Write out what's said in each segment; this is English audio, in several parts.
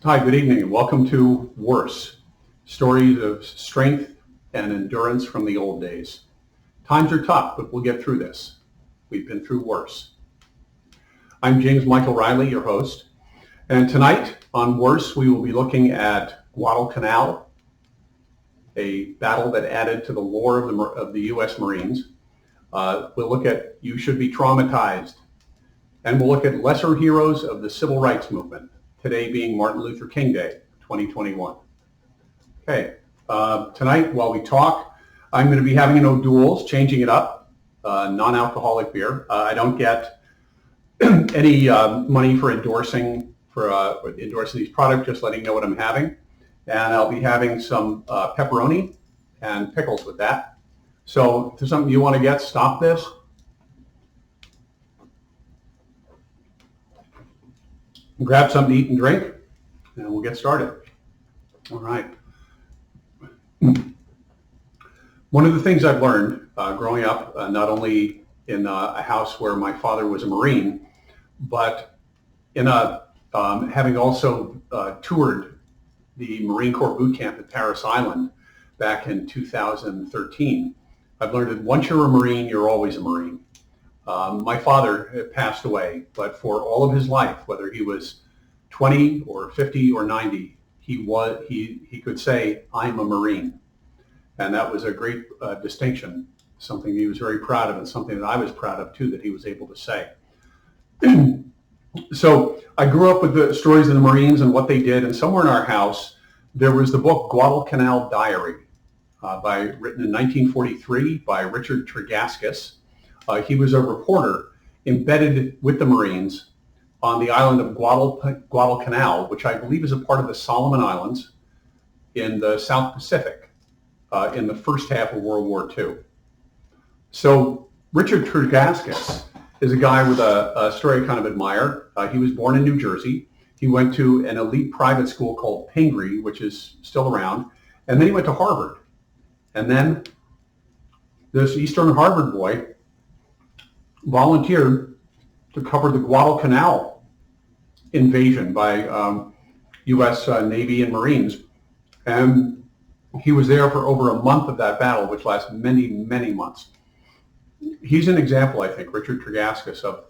Hi, good evening, and welcome to Worse, stories of strength and endurance from the old days. Times are tough, but we'll get through this. We've been through worse. I'm James Michael Riley, your host, and tonight on Worse, we will be looking at Guadalcanal, a battle that added to the lore of the U.S. Marines. We'll look at You Should Be Traumatized, and we'll look at lesser heroes of the civil rights movement, today being Martin Luther King Day, 2021. Okay, tonight while we talk, I'm going to be having no duels, changing it up, non-alcoholic beer. I don't get any money for endorsing these products, just letting you know what I'm having. And I'll be having some pepperoni and pickles with that. So if there's something you want to get, stop this. Grab something to eat and drink, and we'll get started. All right. One of the things I've learned growing up, not only in a house where my father was a Marine, but in having also toured the Marine Corps boot camp at Parris Island back in 2013, I've learned that once you're a Marine, you're always a Marine. My father passed away, but for all of his life, whether he was 20 or 50 or 90, he could say, "I'm a Marine." And that was a great distinction, something he was very proud of, and something that I was proud of too, that he was able to say. So I grew up with the stories of the Marines and what they did, and somewhere in our house, there was the book Guadalcanal Diary, written in 1943 by Richard Tregaskis. He was a reporter embedded with the Marines on the island of Guadalcanal, which I believe is a part of the Solomon Islands in the South Pacific in the first half of World War II. So Richard Tregaskis is a guy with a story I kind of admire. He was born in New Jersey. He went to an elite private school called Pingree, which is still around, and then he went to Harvard. And then this Eastern Harvard boy volunteered to cover the Guadalcanal invasion by U.S. Navy and Marines. And he was there for over a month of that battle, which lasted many, many months. He's an example, I think, Richard Tregaskis, of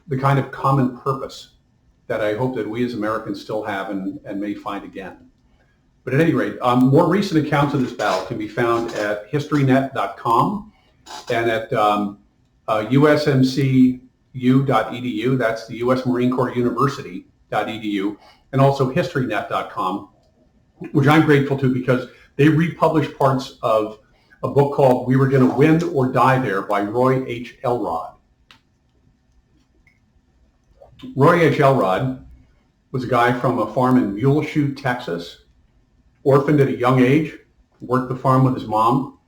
the kind of common purpose that I hope that we as Americans still have and may find again. But at any rate, more recent accounts of this battle can be found at historynet.com and at usmcu.edu, that's the U.S. Marine Corps University.edu, and also historynet.com, which I'm grateful to because they republished parts of a book called We Were Going to Win or Die There by Roy H. Elrod. Roy H. Elrod was a guy from a farm in Muleshoe, Texas, orphaned at a young age, worked the farm with his mom,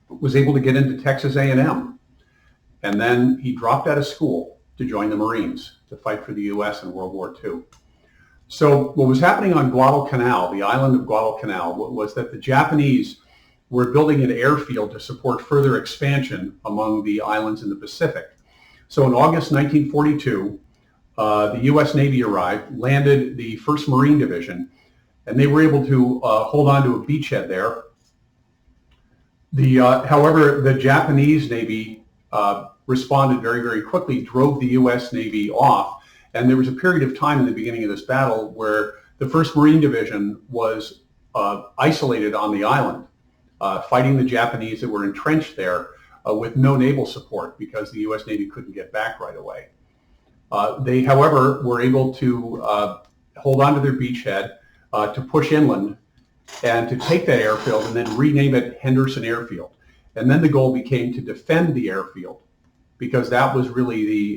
was able to get into Texas A&M. And then he dropped out of school to join the Marines to fight for the U.S. in World War II. So what was happening on Guadalcanal, the island of Guadalcanal, was that the Japanese were building an airfield to support further expansion among the islands in the Pacific. So in August 1942, the U.S. Navy arrived, landed the 1st Marine Division, and they were able to hold on to a beachhead there. However, the Japanese Navy responded very, very quickly, drove the U.S. Navy off, and there was a period of time in the beginning of this battle where the 1st Marine Division was isolated on the island, fighting the Japanese that were entrenched there with no naval support because the U.S. Navy couldn't get back right away. They, however, were able to hold on to their beachhead, to push inland, and to take that airfield and then rename it Henderson Airfield. And then the goal became to defend the airfield, because that was really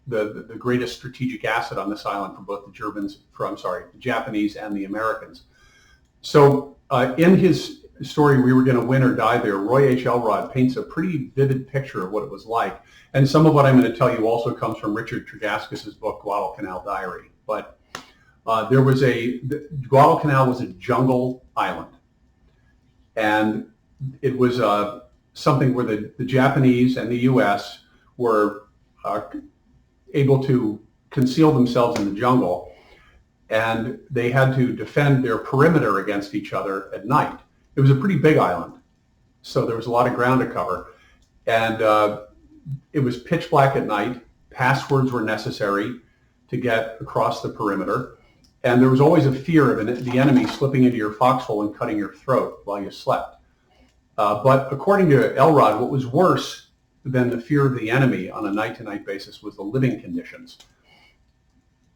the greatest strategic asset on this island for both the Japanese and the Americans. So in his story, We Were Going to Win or Die There, Roy H. Elrod paints a pretty vivid picture of what it was like. And some of what I'm going to tell you also comes from Richard Tregaskis' book, Guadalcanal Diary. But Guadalcanal was a jungle island. And it was something where the Japanese and the U.S. were able to conceal themselves in the jungle. and they had to defend their perimeter against each other at night. It was a pretty big island, so there was a lot of ground to cover, and it was pitch black at night. Passwords were necessary to get across the perimeter, and there was always a fear of the enemy slipping into your foxhole and cutting your throat while you slept. But according to Elrod, what was worse than the fear of the enemy on a night-to-night basis was the living conditions.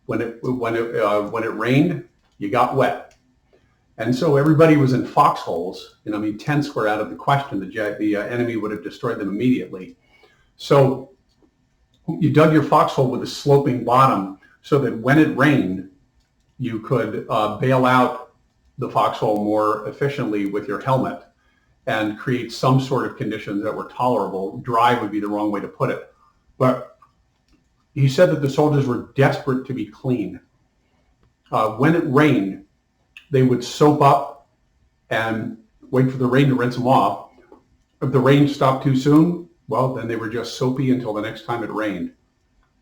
When it rained, you got wet. And so everybody was in foxholes. Tents were out of the question. The enemy would have destroyed them immediately. So you dug your foxhole with a sloping bottom so that when it rained, you could bail out the foxhole more efficiently with your helmet and create some sort of conditions that were tolerable. Dry would be the wrong way to put it. But he said that the soldiers were desperate to be clean. When it rained, they would soap up and wait for the rain to rinse them off. If the rain stopped too soon, well, then they were just soapy until the next time it rained.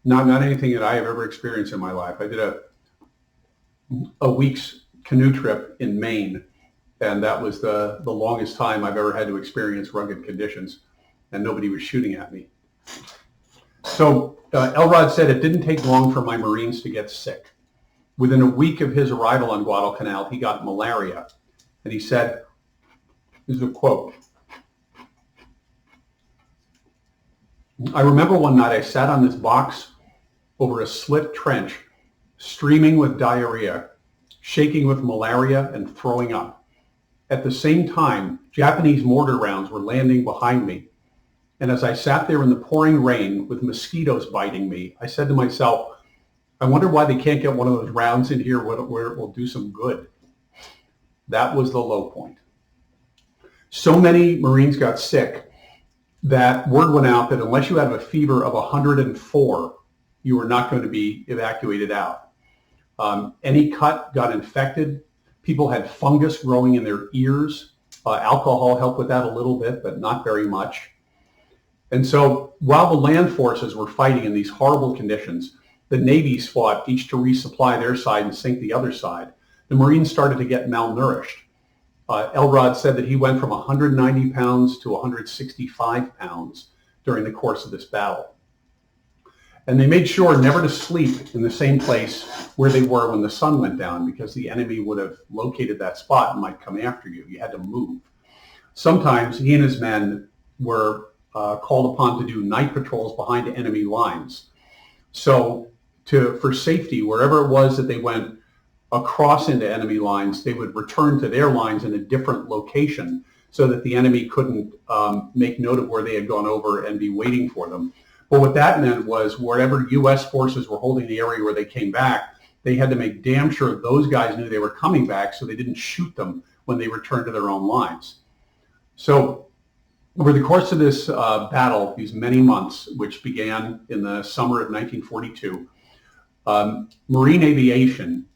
Not anything that I have ever experienced in my life. I did a week's canoe trip in Maine, and that was the longest time I've ever had to experience rugged conditions, and nobody was shooting at me. So Elrod said it didn't take long for my Marines to get sick. Within a week of his arrival on Guadalcanal, he got malaria. And he said, this is a quote, "I remember one night I sat on this box over a slit trench, streaming with diarrhea, shaking with malaria, and throwing up. At the same time, Japanese mortar rounds were landing behind me. And as I sat there in the pouring rain with mosquitoes biting me, I said to myself, I wonder why they can't get one of those rounds in here where it will do some good." That was the low point. So many Marines got sick that word went out that unless you had a fever of 104, you were not going to be evacuated out. Any cut got infected. People had fungus growing in their ears. Alcohol helped with that a little bit, but not very much. And so while the land forces were fighting in these horrible conditions, the navies fought each to resupply their side and sink the other side. The Marines started to get malnourished. Elrod said that he went from 190 pounds to 165 pounds during the course of this battle. And they made sure never to sleep in the same place where they were when the sun went down, because the enemy would have located that spot and might come after you. You had to move. Sometimes he and his men were called upon to do night patrols behind enemy lines. So for safety, wherever it was that they went across into enemy lines, they would return to their lines in a different location so that the enemy couldn't make note of where they had gone over and be waiting for them. But what that meant was wherever U.S. forces were holding the area where they came back, they had to make damn sure those guys knew they were coming back so they didn't shoot them when they returned to their own lines. So over the course of this battle, these many months, which began in the summer of 1942, Marine aviation,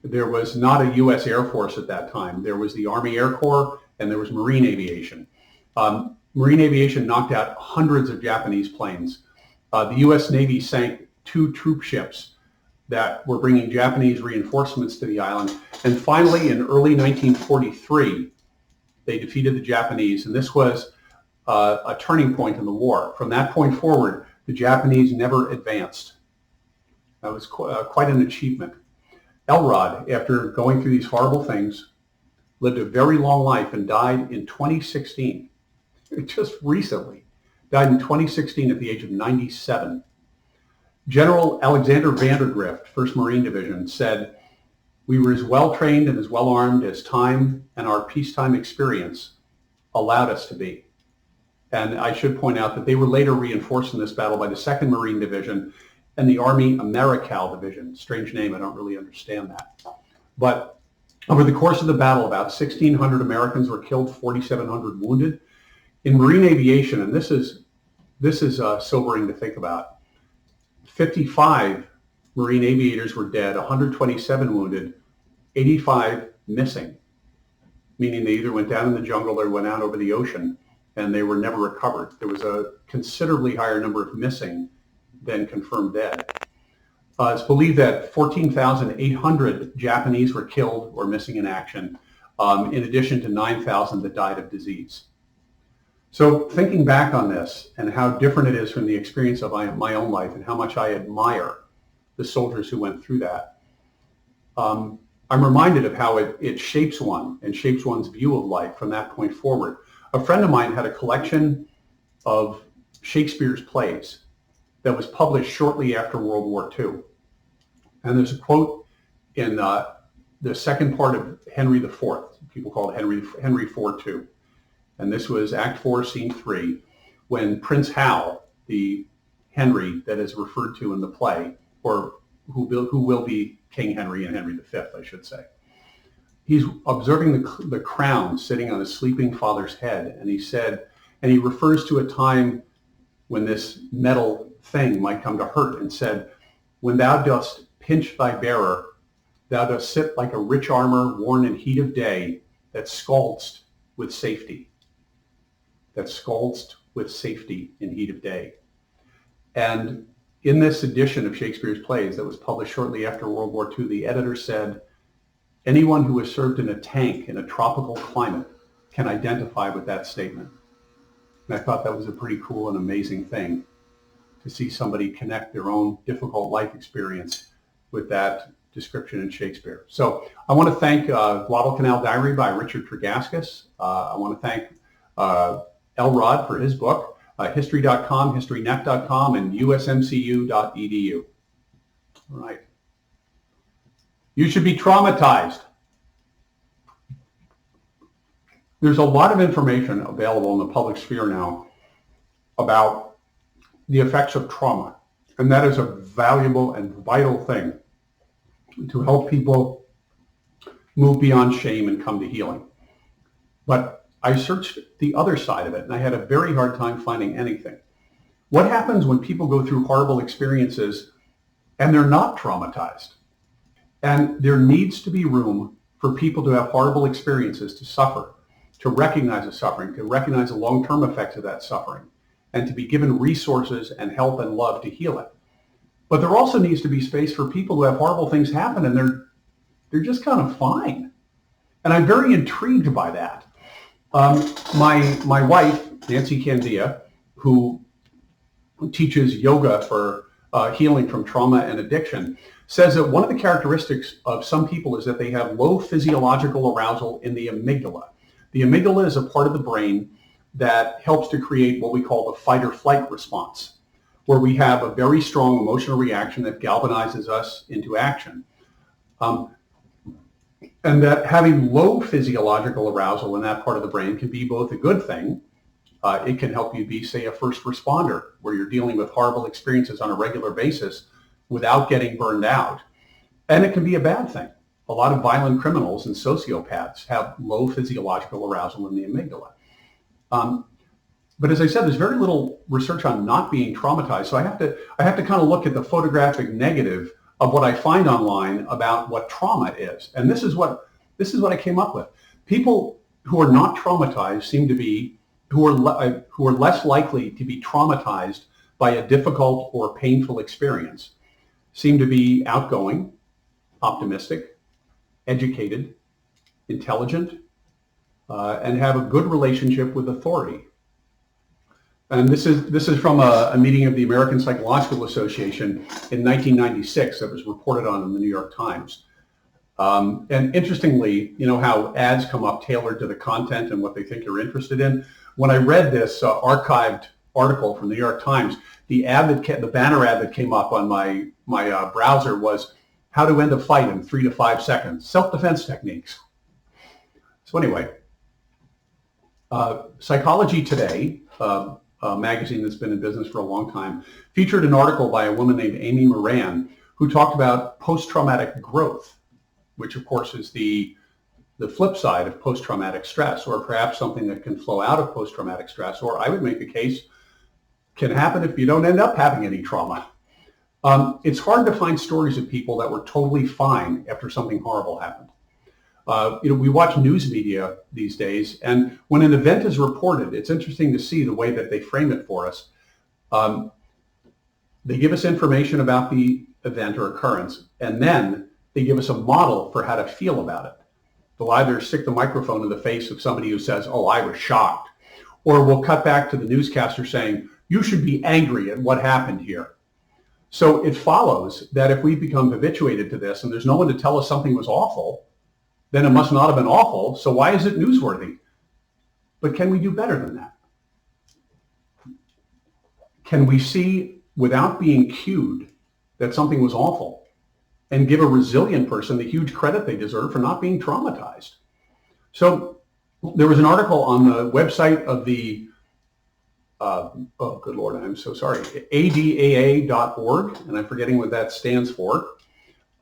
there was not a U.S. Air Force at that time. There was the Army Air Corps, and there was Marine aviation. Marine aviation knocked out hundreds of Japanese planes. The U.S. Navy sank 2 troop ships that were bringing Japanese reinforcements to the island. And finally, in early 1943, they defeated the Japanese, and this was a turning point in the war. From that point forward, the Japanese never advanced. That was quite an achievement. Elrod, after going through these horrible things, lived a very long life and died in 2016. Just recently. Died in 2016 at the age of 97. General Alexander Vandergrift, 1st Marine Division, said, "We were as well trained and as well armed as time and our peacetime experience allowed us to be." And I should point out that they were later reinforced in this battle by the 2nd Marine Division and the Army Americal Division. Strange name, I don't really understand that. But over the course of the battle, about 1,600 Americans were killed, 4,700 wounded. In marine aviation, and this is sobering to think about, 55 Marine aviators were dead, 127 wounded, 85 missing, meaning they either went down in the jungle or went out over the ocean, and they were never recovered. There was a considerably higher number of missing than confirmed dead. It's believed that 14,800 Japanese were killed or missing in action, in addition to 9,000 that died of disease. So thinking back on this and how different it is from the experience of my own life and how much I admire the soldiers who went through that, I'm reminded of how it shapes one and shapes one's view of life from that point forward. A friend of mine had a collection of Shakespeare's plays that was published shortly after World War II. And there's a quote in the second part of Henry IV. People call it Henry IV II. And this was Act 4, Scene 3, when Prince Hal, the Henry that is referred to in the play, or who will be King Henry and Henry V, I should say. He's observing the crown sitting on his sleeping father's head, and he refers to a time when this metal thing might come to hurt, and said, "When thou dost pinch thy bearer, thou dost sit like a rich armor worn in heat of day, that scald'st with safety." That scald'st with safety in heat of day. And in this edition of Shakespeare's plays that was published shortly after World War II, the editor said, anyone who has served in a tank in a tropical climate can identify with that statement. And I thought that was a pretty cool and amazing thing to see somebody connect their own difficult life experience with that description in Shakespeare. So I want to thank Guadalcanal Diary by Richard Tregaskis. I want to thank Elrod for his book, history.com, historynet.com, and usmcu.edu. All right. You should be traumatized. There's a lot of information available in the public sphere now about the effects of trauma, and that is a valuable and vital thing to help people move beyond shame and come to healing. But I searched the other side of it, and I had a very hard time finding anything. What happens when people go through horrible experiences and they're not traumatized? And there needs to be room for people to have horrible experiences, to suffer, to recognize the suffering, to recognize the long-term effects of that suffering, and to be given resources and help and love to heal it. But there also needs to be space for people who have horrible things happen and they're just kind of fine. And I'm very intrigued by that. My wife, Nancy Candia, who teaches yoga for healing from trauma and addiction, says that one of the characteristics of some people is that they have low physiological arousal in the amygdala. The amygdala is a part of the brain that helps to create what we call the fight or flight response, where we have a very strong emotional reaction that galvanizes us into action. And that having low physiological arousal in that part of the brain can be both a good thing. It can help you be, say, a first responder, where you're dealing with horrible experiences on a regular basis without getting burned out. And it can be a bad thing. A lot of violent criminals and sociopaths have low physiological arousal in the amygdala. But as I said, there's very little research on not being traumatized. So I have to kind of look at the photographic negative of what I find online about what trauma is. And this is what I came up with. People who are not traumatized seem to be, who are less likely to be traumatized by a difficult or painful experience, seem to be outgoing, optimistic, educated, intelligent, and have a good relationship with authority. And this is from a meeting of the American Psychological Association in 1996 that was reported on in the New York Times. And interestingly, you know how ads come up tailored to the content and what they think you're interested in. When I read this archived article from the New York Times, the banner ad that came up on my browser was "How to End a Fight in 3 to 5 Seconds: Self-Defense Techniques." So anyway, Psychology Today, a magazine that's been in business for a long time, featured an article by a woman named Amy Moran who talked about post-traumatic growth, which of course is the flip side of post-traumatic stress, or perhaps something that can flow out of post-traumatic stress, or I would make the case can happen if you don't end up having any trauma. It's hard to find stories of people that were totally fine after something horrible happened. We watch news media these days, and when an event is reported, it's interesting to see the way that they frame it for us. They give us information about the event or occurrence, and then they give us a model for how to feel about it. They'll either stick the microphone in the face of somebody who says, "Oh, I was shocked," or we'll cut back to the newscaster saying, "You should be angry at what happened here." So it follows that if we become habituated to this and there's no one to tell us something was awful, then it must not have been awful. So why is it newsworthy? But can we do better than that? Can we see without being cued that something was awful and give a resilient person the huge credit they deserve for not being traumatized? So there was an article on the website of the oh, good Lord, I'm so sorry, adaa.org, and I'm forgetting what that stands for.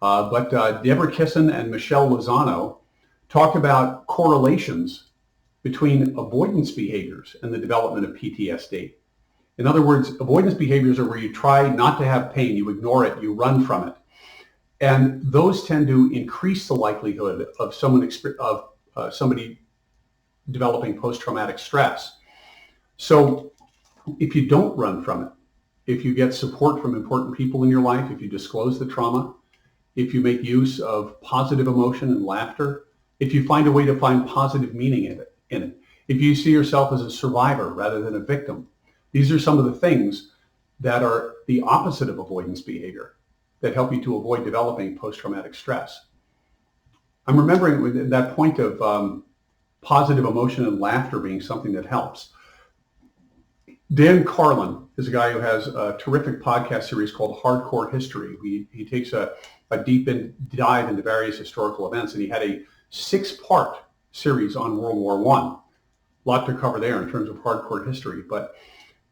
But Deborah Kissin and Michelle Lozano talked about correlations between avoidance behaviors and the development of PTSD. In other words, avoidance behaviors are where you try not to have pain, you ignore it, you run from it. And those tend to increase the likelihood of somebody developing post-traumatic stress. So if you don't run from it, if you get support from important people in your life, if you disclose the trauma, if you make use of positive emotion and laughter, if you find a way to find positive meaning in it, if you see yourself as a survivor rather than a victim, these are some of the things that are the opposite of avoidance behavior that help you to avoid developing post-traumatic stress. I'm remembering that point of positive emotion and laughter being something that helps. Dan Carlin is a guy who has a terrific podcast series called Hardcore History. He takes a deep dive into various historical events, and he had a 6-part series on World War I. A lot to cover there in terms of hardcore history. But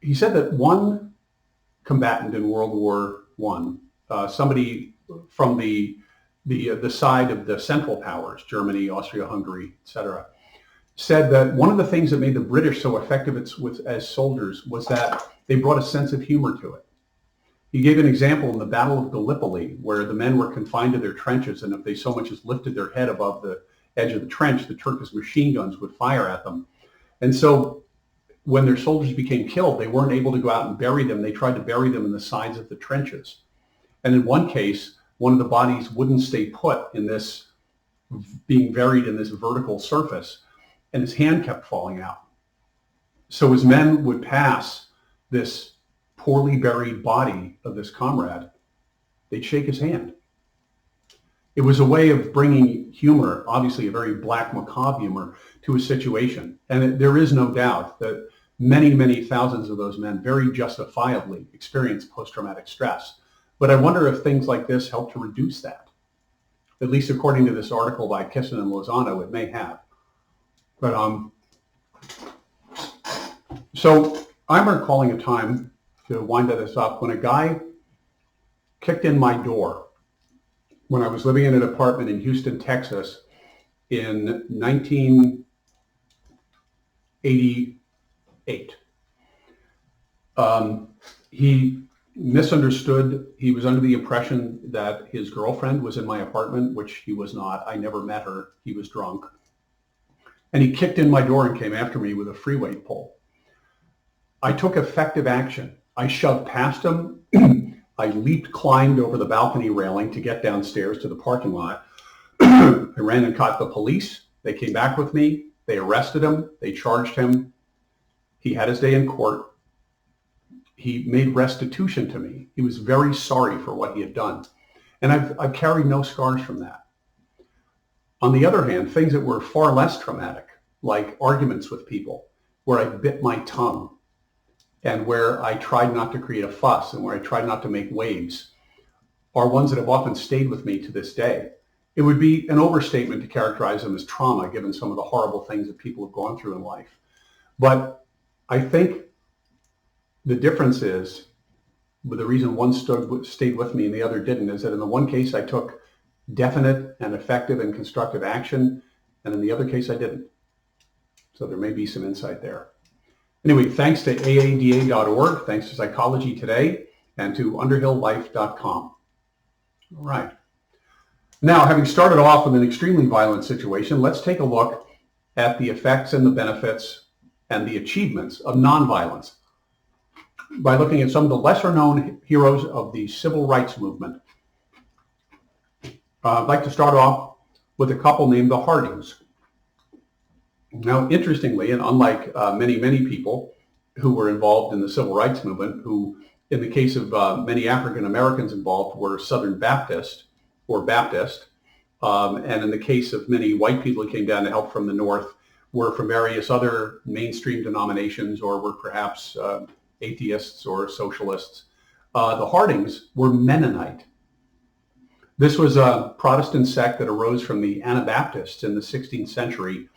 he said that one combatant in World War I, somebody from the side of the Central Powers, Germany, Austria-Hungary, etc., said that one of the things that made the British so effective as soldiers was that they brought a sense of humor to it. He gave an example in the Battle of Gallipoli, where the men were confined to their trenches, and if they so much as lifted their head above the edge of the trench, the Turkish machine guns would fire at them. And so when their soldiers became killed, they weren't able to go out and bury them. They tried to bury them in the sides of the trenches. And in one case, one of the bodies wouldn't stay put in this, being buried in this vertical surface, and his hand kept falling out. So his men would pass this poorly buried body of this comrade. They'd shake his hand. It was a way of bringing humor, obviously a very black macabre humor, to a situation. And there is no doubt that many, many thousands of those men very justifiably experienced post-traumatic stress. But I wonder if things like this help to reduce that. At least according to this article by Kissin and Lozano, it may have. But so I'm recalling a time, to wind this up, when a guy kicked in my door when I was living in an apartment in Houston, Texas in 1988. He misunderstood. He was under the impression that his girlfriend was in my apartment, which he was not. I never met her. He was drunk. And he kicked in my door and came after me with a free weight pole. I took effective action. I shoved past him. I climbed over the balcony railing to get downstairs to the parking lot. I ran and caught the police. They came back with me. They arrested him. They charged him. He had his day in court. He made restitution to me. He was very sorry for what he had done. And I've carried no scars from that. On the other hand, things that were far less traumatic, like arguments with people, where I bit my tongue and where I tried not to create a fuss and where I tried not to make waves, are ones that have often stayed with me to this day. It would be an overstatement to characterize them as trauma, given some of the horrible things that people have gone through in life. But I think the difference is, the reason one stayed with me and the other didn't, is that in the one case I took definite and effective and constructive action, and in the other case I didn't. So there may be some insight there. Anyway, thanks to aada.org, thanks to Psychology Today, and to underhilllife.com. All right. Now, having started off with an extremely violent situation, let's take a look at the effects and the benefits and the achievements of nonviolence by looking at some of the lesser known heroes of the civil rights movement I'd like to start off with a couple named the Hardings. Now, interestingly, and unlike many people who were involved in the civil rights movement, who, in the case of many African Americans involved, were Southern Baptist or Baptist, and in the case of many white people who came down to help from the North, were from various other mainstream denominations or were perhaps atheists or socialists. The Hardings were Mennonite. This was a Protestant sect that arose from the Anabaptists in the 16th century.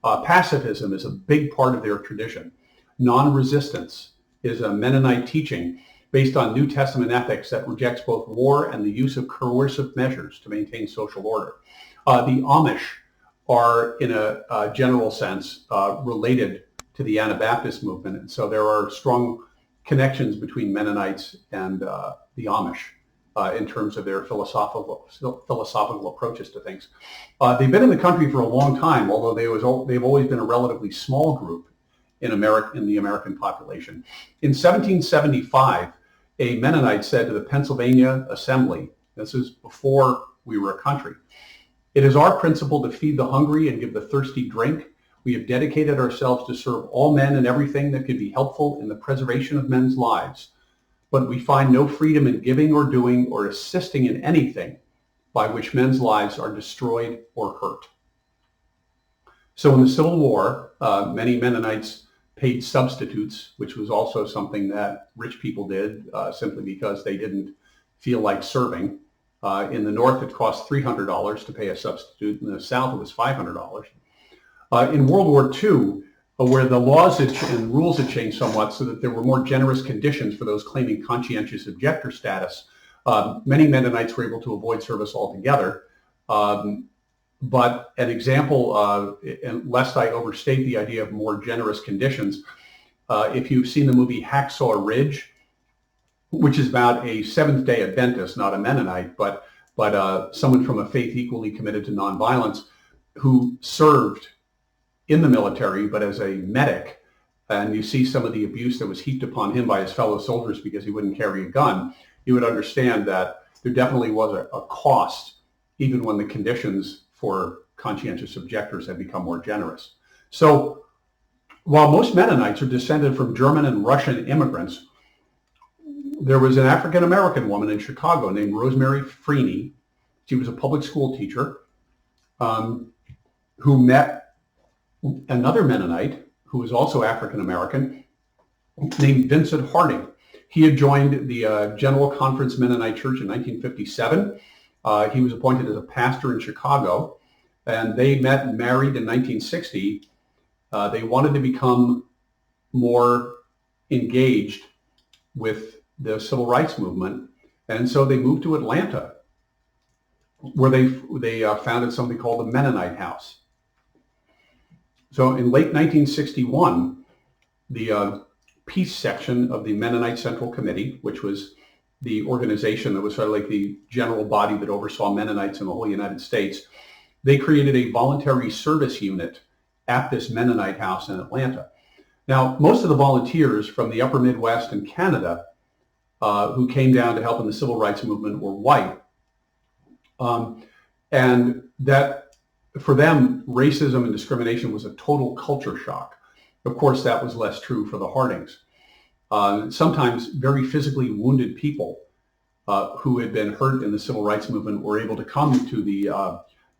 Pacifism is a big part of their tradition. Non-resistance is a Mennonite teaching based on New Testament ethics that rejects both war and the use of coercive measures to maintain social order. The Amish are, in a general sense, related to the Anabaptist movement, and so there are strong connections between Mennonites and the Amish in terms of their philosophical approaches to things. They've been in the country for a long time, although they've always been a relatively small group in the American population. In 1775, a Mennonite said to the Pennsylvania Assembly, this is before we were a country, "It is our principle to feed the hungry and give the thirsty drink. We have dedicated ourselves to serve all men and everything that could be helpful in the preservation of men's lives. But we find no freedom in giving or doing or assisting in anything by which men's lives are destroyed or hurt." So in the Civil War, many Mennonites paid substitutes, which was also something that rich people did simply because they didn't feel like serving. In the North, it cost $300 to pay a substitute. In the South, it was $500. In World War II, where the laws and rules had changed somewhat so that there were more generous conditions for those claiming conscientious objector status, many Mennonites were able to avoid service altogether. But an example, and lest I overstate the idea of more generous conditions, if you've seen the movie Hacksaw Ridge, which is about a Seventh-day Adventist, not a Mennonite, but someone from a faith equally committed to nonviolence who served in the military, but as a medic, and you see some of the abuse that was heaped upon him by his fellow soldiers because he wouldn't carry a gun, you would understand that there definitely was a cost, even when the conditions for conscientious objectors had become more generous. So while most Mennonites are descended from German and Russian immigrants, there was an African-American woman in Chicago named Rosemary Freeney. She was a public school teacher who met another Mennonite who was also African-American named Vincent Harding. He had joined the General Conference Mennonite Church in 1957. He was appointed as a pastor in Chicago, and they met and married in 1960. They wanted to become more engaged with the civil rights movement, and so they moved to Atlanta, where they founded something called the Mennonite House. So in late 1961, the peace section of the Mennonite Central Committee, which was the organization that was sort of like the general body that oversaw Mennonites in the whole United States, they created a voluntary service unit at this Mennonite house in Atlanta. Now, most of the volunteers from the upper Midwest and Canada who came down to help in the civil rights movement were white. And that, for them, racism and discrimination was a total culture shock. Of course, that was less true for the Hardings. Sometimes very physically wounded people who had been hurt in the civil rights movement were able to come to the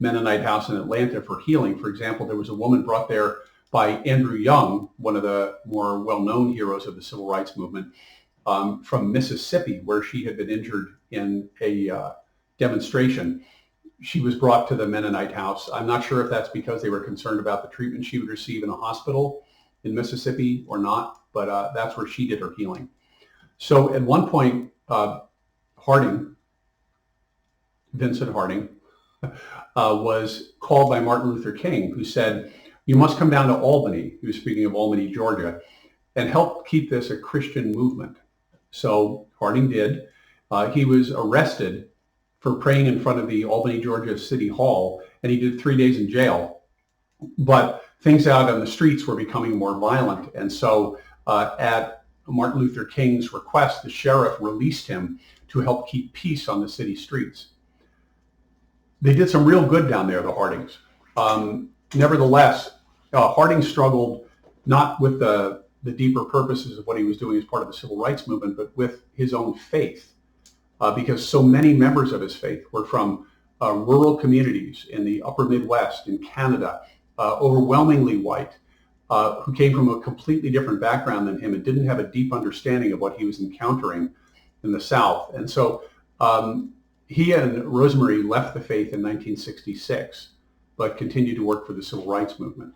Mennonite house in Atlanta for healing. For example, there was a woman brought there by Andrew Young, one of the more well-known heroes of the civil rights movement, from Mississippi, where she had been injured in a demonstration. She was brought to the Mennonite house. I'm not sure if that's because they were concerned about the treatment she would receive in a hospital in Mississippi or not, but that's where she did her healing. So at one point, Vincent Harding, was called by Martin Luther King, who said, "You must come down to Albany," he was speaking of Albany, Georgia, "and help keep this a Christian movement." So Harding did. He was arrested for praying in front of the Albany, Georgia City Hall, and he did 3 days in jail. But things out on the streets were becoming more violent, and so at Martin Luther King's request, the sheriff released him to help keep peace on the city streets. They did some real good down there, the Hardings. Nevertheless, Harding struggled not with the deeper purposes of what he was doing as part of the civil rights movement, but with his own faith, because so many members of his faith were from rural communities in the upper Midwest, in Canada, overwhelmingly white, who came from a completely different background than him and didn't have a deep understanding of what he was encountering in the South. And so he and Rosemary left the faith in 1966, but continued to work for the civil rights movement.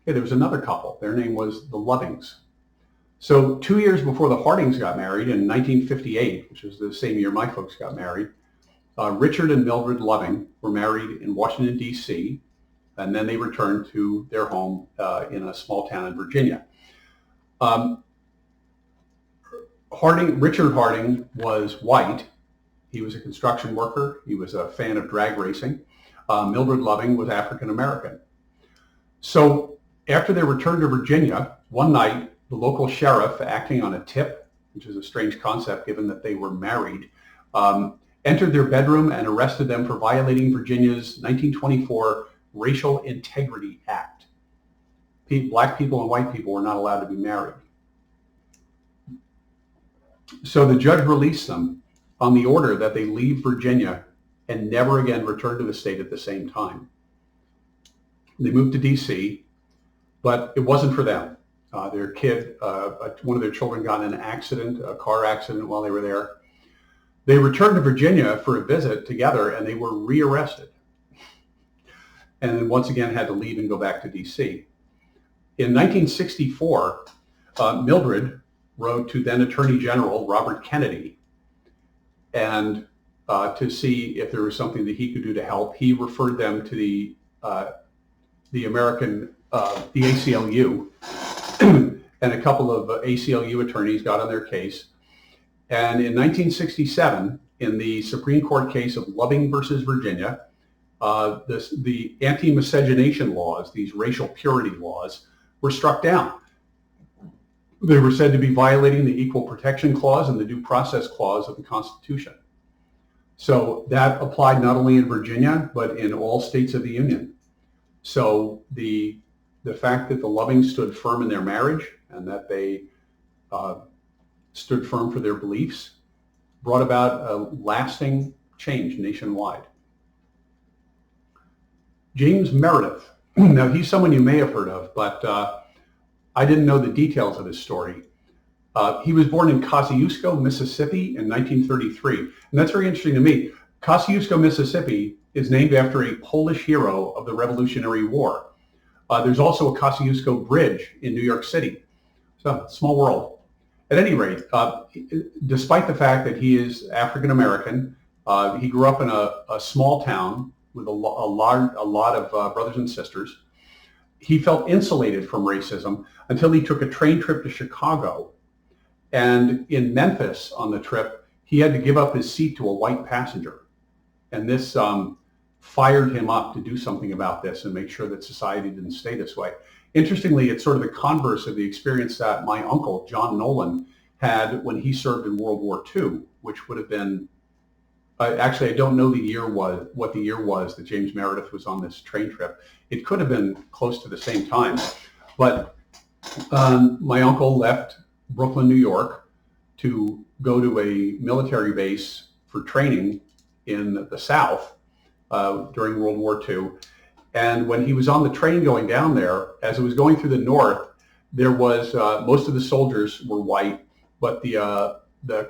Okay, there was another couple. Their name was the Lovings. So 2 years before the Hardings got married, in 1958, which was the same year my folks got married, Richard and Mildred Loving were married in Washington, D.C., and then they returned to their home in a small town in Virginia. Richard Harding was white. He was a construction worker. He was a fan of drag racing. Mildred Loving was African American. So after their return to Virginia, one night, the local sheriff, acting on a tip, which is a strange concept given that they were married, entered their bedroom and arrested them for violating Virginia's 1924 Racial Integrity Act. Black people and white people were not allowed to be married. So the judge released them on the order that they leave Virginia and never again return to the state at the same time. They moved to D.C., but it wasn't for them. Their kid, one of their children got in an accident, a car accident while they were there. They returned to Virginia for a visit together and they were rearrested. And then once again had to leave and go back to D.C. In 1964, Mildred wrote to then Attorney General Robert Kennedy and to see if there was something that he could do to help. He referred them to the ACLU, and a couple of ACLU attorneys got on their case. And in 1967, in the Supreme Court case of Loving versus Virginia, the anti-miscegenation laws, these racial purity laws, were struck down. They were said to be violating the Equal Protection Clause and the Due Process Clause of the Constitution. So that applied not only in Virginia, but in all states of the Union. So the fact that the Lovings stood firm in their marriage and that they stood firm for their beliefs brought about a lasting change nationwide. James Meredith. Now, he's someone you may have heard of, but I didn't know the details of his story. He was born in Kosciuszko, Mississippi in 1933. And that's very interesting to me. Kosciuszko, Mississippi is named after a Polish hero of the Revolutionary War. There's also a Kosciuszko Bridge in New York City. So, small world. At any rate, despite the fact that he is African American, he grew up in a small town with a lot of brothers and sisters. He felt insulated from racism until he took a train trip to Chicago. And in Memphis on the trip, he had to give up his seat to a white passenger. And this fired him up to do something about this and make sure that society didn't stay this way. Interestingly, it's sort of the converse of the experience that my uncle, John Nolan, had when he served in World War II, which would have been, actually, I don't know what the year was that James Meredith was on this train trip. It could have been close to the same time. But my uncle left Brooklyn, New York to go to a military base for training in the South during World War II. And when he was on the train going down there, as it was going through the North, there was, most of the soldiers were white, but the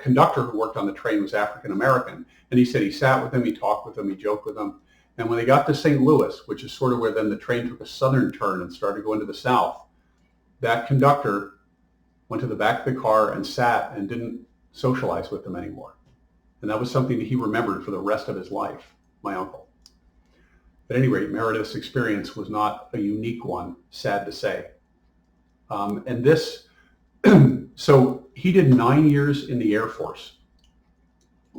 conductor who worked on the train was African American. And he said he sat with them, he talked with them, he joked with them. And when they got to St. Louis, which is sort of where then the train took a southern turn and started going to the South, that conductor went to the back of the car and sat and didn't socialize with them anymore. And that was something that he remembered for the rest of his life, my uncle. At any rate, Meredith's experience was not a unique one, sad to say. And this, so he did 9 years in the Air Force.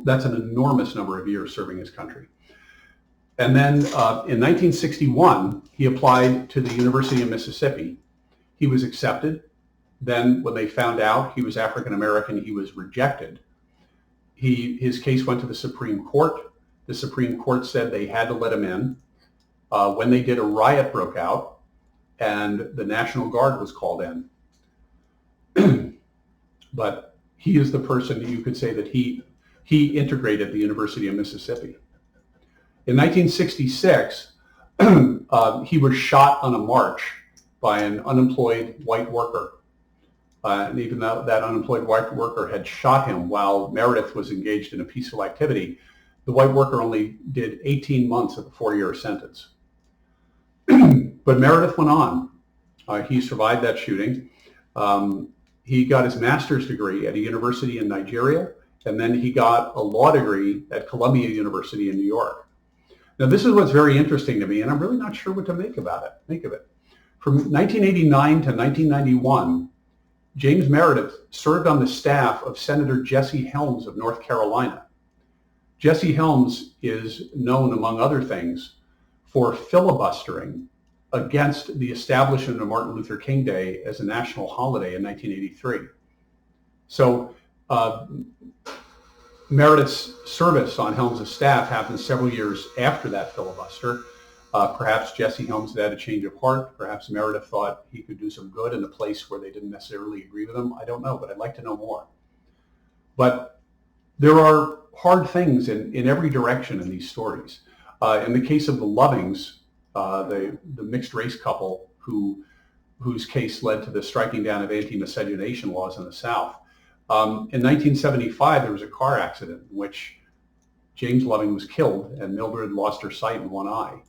That's an enormous number of years serving his country. And then in 1961, he applied to the University of Mississippi. He was accepted. Then when they found out he was African American, he was rejected. His case went to the Supreme Court. The Supreme Court said they had to let him in. When they did, a riot broke out, and the National Guard was called in. But he is the person that you could say that he integrated the University of Mississippi. In 1966, he was shot on a march by an unemployed white worker. And even though that unemployed white worker had shot him while Meredith was engaged in a peaceful activity, the white worker only did 18 months of the 4-year sentence. But Meredith went on. He survived that shooting. He got his master's degree at a university in Nigeria, and then he got a law degree at Columbia University in New York. Now, this is what's very interesting to me, and I'm really not sure what to make of it. From 1989 to 1991, James Meredith served on the staff of Senator Jesse Helms of North Carolina. Jesse Helms is known, among other things, for filibustering against the establishment of Martin Luther King Day as a national holiday in 1983. So Meredith's service on Helms' staff happened several years after that filibuster. Perhaps Jesse Helms had a change of heart. Perhaps Meredith thought he could do some good in a place where they didn't necessarily agree with him. I don't know, but I'd like to know more. But there are hard things in every direction in these stories. In the case of the Lovings, the mixed race couple whose case led to the striking down of anti-miscegenation laws in the South, in 1975, there was a car accident in which James Loving was killed and Mildred lost her sight in one eye.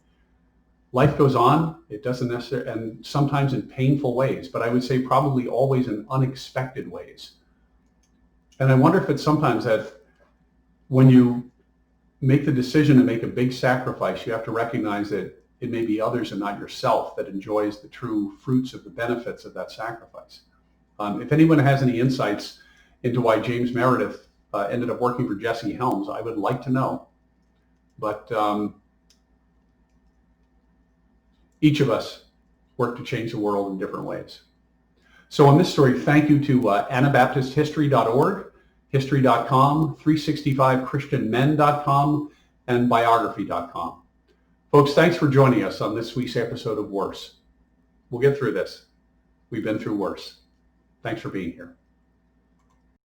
Life goes on. It doesn't necessarily, and sometimes in painful ways, but I would say probably always in unexpected ways. And I wonder if it's sometimes that when you make the decision to make a big sacrifice, you have to recognize that it may be others and not yourself that enjoys the true fruits of the benefits of that sacrifice. If anyone has any insights into why James Meredith ended up working for Jesse Helms, I would like to know. But each of us work to change the world in different ways. So on this story, thank you to AnabaptistHistory.org, History.com, 365ChristianMen.com, and Biography.com. Folks, thanks for joining us on this week's episode of Worse. We'll get through this. We've been through worse. Thanks for being here.